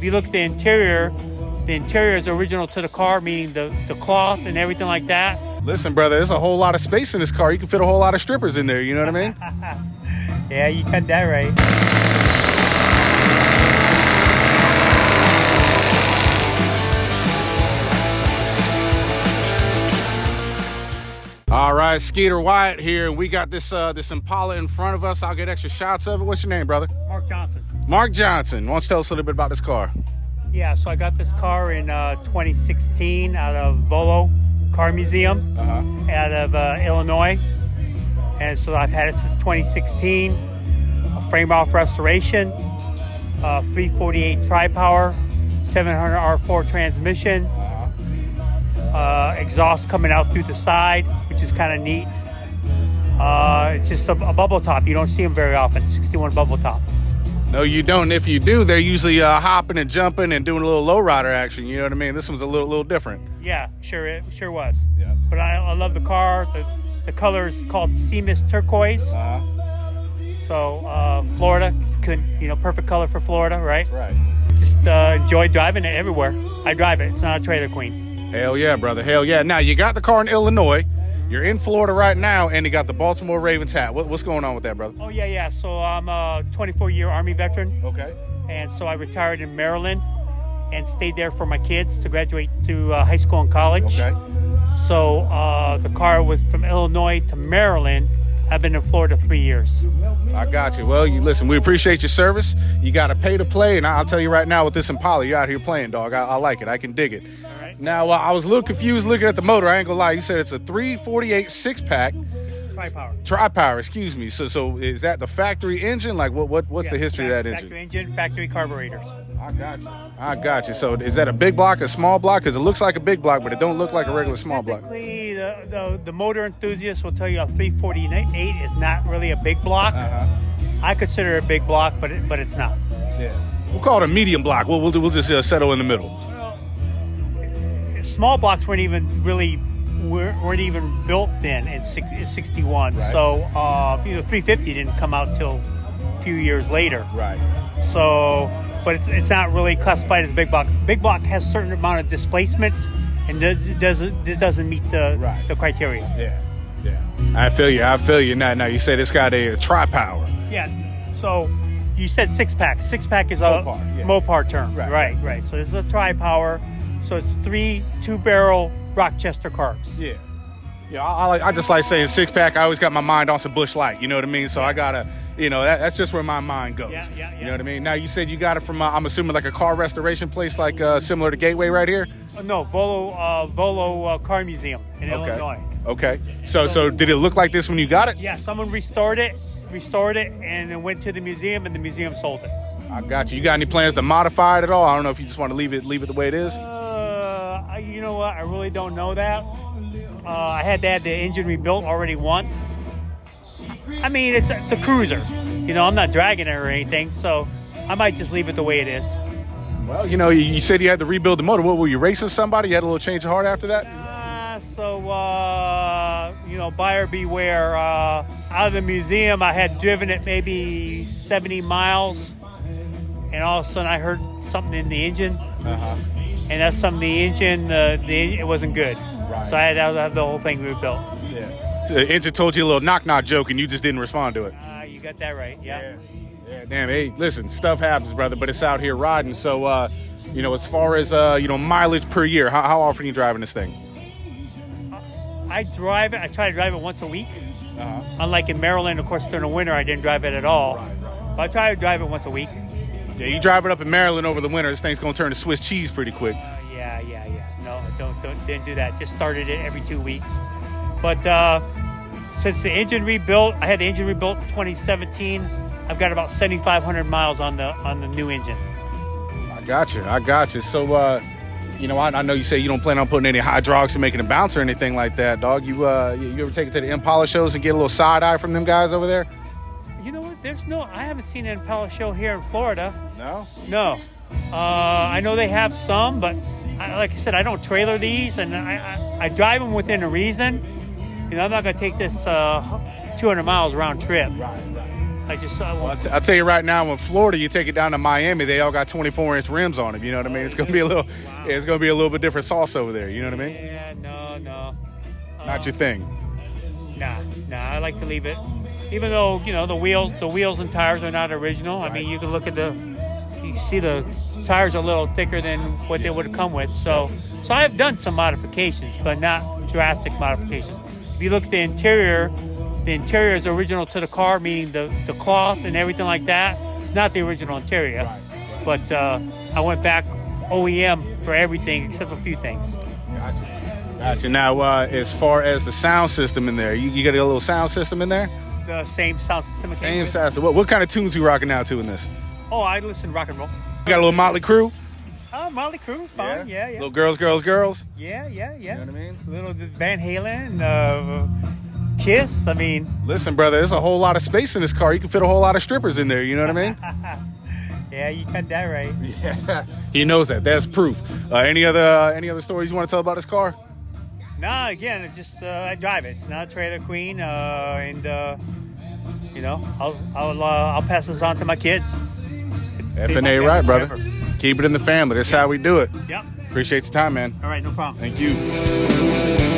if you look at the interior is original to the car, meaning the cloth and everything like that. Listen, brother, there's a whole lot of space in this car. You can fit a whole lot of strippers in there, you know what I mean? Yeah, you got that right. All right, Skeeter Wyatt here, and we got this Impala in front of us. I'll get extra shots of it. What's your name, brother? Mark Johnson. Mark Johnson. Why don't you tell us a little bit about this car? Yeah, so I got this car in 2016 out of Volo Car Museum out of Illinois. And so I've had it since 2016. A frame off restoration, 348 tri-power, 700 R4 transmission, exhaust coming out through the side, which is kind of neat. It's just a bubble top. You don't see them very often, 61 bubble top. No, you don't. If you do, they're usually hopping and jumping and doing a little lowrider action. You know what I mean? This one's a little different. Yeah, it sure was. Yeah. But I love the car. The color is called Sea Mist Turquoise. So Florida, perfect color for Florida, right? Right. Just enjoy driving it everywhere. I drive it. It's not a trailer queen. Hell yeah, brother. Hell yeah. Now, you got the car in Illinois. You're in Florida right now, and you got the Baltimore Ravens hat. What's going on with that, brother? Oh, yeah. So I'm a 24-year Army veteran. Okay. And so I retired in Maryland and stayed there for my kids to graduate to high school and college. Okay. So the car was from Illinois to Maryland. I've been in Florida 3 years. I got you. Well, listen, we appreciate your service. You got to pay to play, and I'll tell you right now with this Impala, you're out here playing, dog. I like it. I can dig it. All right. Now, I was a little confused looking at the motor. I ain't gonna lie. You said it's a 348 six-pack. Tri-power, excuse me. So is that the factory engine? Like, what's the history of that engine? Factory engine, factory carburetors. I got you. So is that a big block, a small block? Because it looks like a big block, but it don't look like a regular small block. Typically, the motor enthusiast will tell you a 348 is not really a big block. I consider it a big block, but it's not. Yeah. We'll call it a medium block. We'll just settle in the middle. Well, small blocks weren't even built then in 61. Right. So 350 didn't come out till a few years later. Right. So, but it's not really classified as big block. Big block has a certain amount of displacement, and this doesn't meet the criteria. Yeah. I feel you. Now you said it's got a tri-power. Yeah. So you said six-pack. Six-pack is a Mopar term. Right. So this is a tri-power. So it's 3 2-barrel Rochester carbs. Yeah. I just like saying six-pack. I always got my mind on some Busch Light. You know what I mean? So I gotta, that's just where my mind goes. Yeah. You know what I mean? Now you said you got it from, I'm assuming like a car restoration place, like similar to Gateway right here. No, Volo Car Museum in Illinois. Okay. So did it look like this when you got it? Yeah. Someone restored it, and then went to the museum, and the museum sold it. I got you. You got any plans to modify it at all? I don't know if you just want to leave it the way it is. You know what? I really don't know that. I had to have the engine rebuilt already once. I mean, it's a cruiser. I'm not dragging it or anything, so I might just leave it the way it is. Well, you said you had to rebuild the motor. What, were you racing somebody? You had a little change of heart after that? Buyer beware. Out of the museum, I had driven it maybe 70 miles, and all of a sudden I heard something in the engine. And that's something in the engine, it wasn't good. Right. So I had to have the whole thing rebuilt. Yeah. So the engine told you a little knock-knock joke, and you just didn't respond to it. You got that right, yeah. Damn, hey, listen, stuff happens, brother, but it's out here riding. So, as far as, mileage per year, how often are you driving this thing? I try to drive it once a week. Unlike in Maryland, of course, during the winter, I didn't drive it at all. Right. But I try to drive it once a week. Yeah, you drive it up in Maryland over the winter, this thing's going to turn to Swiss cheese pretty quick. Yeah. No, didn't do that. Just started it every 2 weeks. But since the engine rebuilt, I had the engine rebuilt in 2017. I've got about 7,500 miles on the new engine. I got you. So, I know you say you don't plan on putting any hydraulics and making it bounce or anything like that, dog. You ever take it to the Impala shows and get a little side eye from them guys over there? You know what? I haven't seen an Impala show here in Florida. No. I know they have some, but like I said, I don't trailer these, and I drive them within a reason. I'm not going to take this 200 miles round trip. Right. I just I'll tell you right now, in Florida, you take it down to Miami, they all got 24-inch rims on them. You know what I mean? It's gonna be a little, it's gonna be a little bit different sauce over there. You know what I mean? Yeah, no. Not your thing. Nah. I like to leave it, even though the wheels and tires are not original. I mean, you can look at you see the tires are a little thicker than what they would have come with. So I have done some modifications, but not drastic modifications. If you look at the interior is original to the car, meaning the cloth and everything like that. It's not the original interior, but I went back OEM for everything except for a few things. Gotcha. Now, as far as the sound system in there, you got a little sound system in there? The same sound system. Same sound system. What kind of tunes you rocking out to in this? Oh, I listen to rock and roll. You got a little Motley Crue? Motley Crue, fine. Yeah. Little girls. Yeah. You know what I mean? Little Van Halen, Kiss. I mean, listen, brother, there's a whole lot of space in this car. You can fit a whole lot of strippers in there. You know what I mean? Yeah, you got that right. Yeah, he knows that. That's proof. Any other stories you want to tell about this car? Nah, again, it's just I drive it. It's not a trailer queen, and I'll pass this on to my kids. F&A right, brother. Forever. Keep it in the family. That's how we do it. Yep. Appreciate your time, man. All right, no problem. Thank you.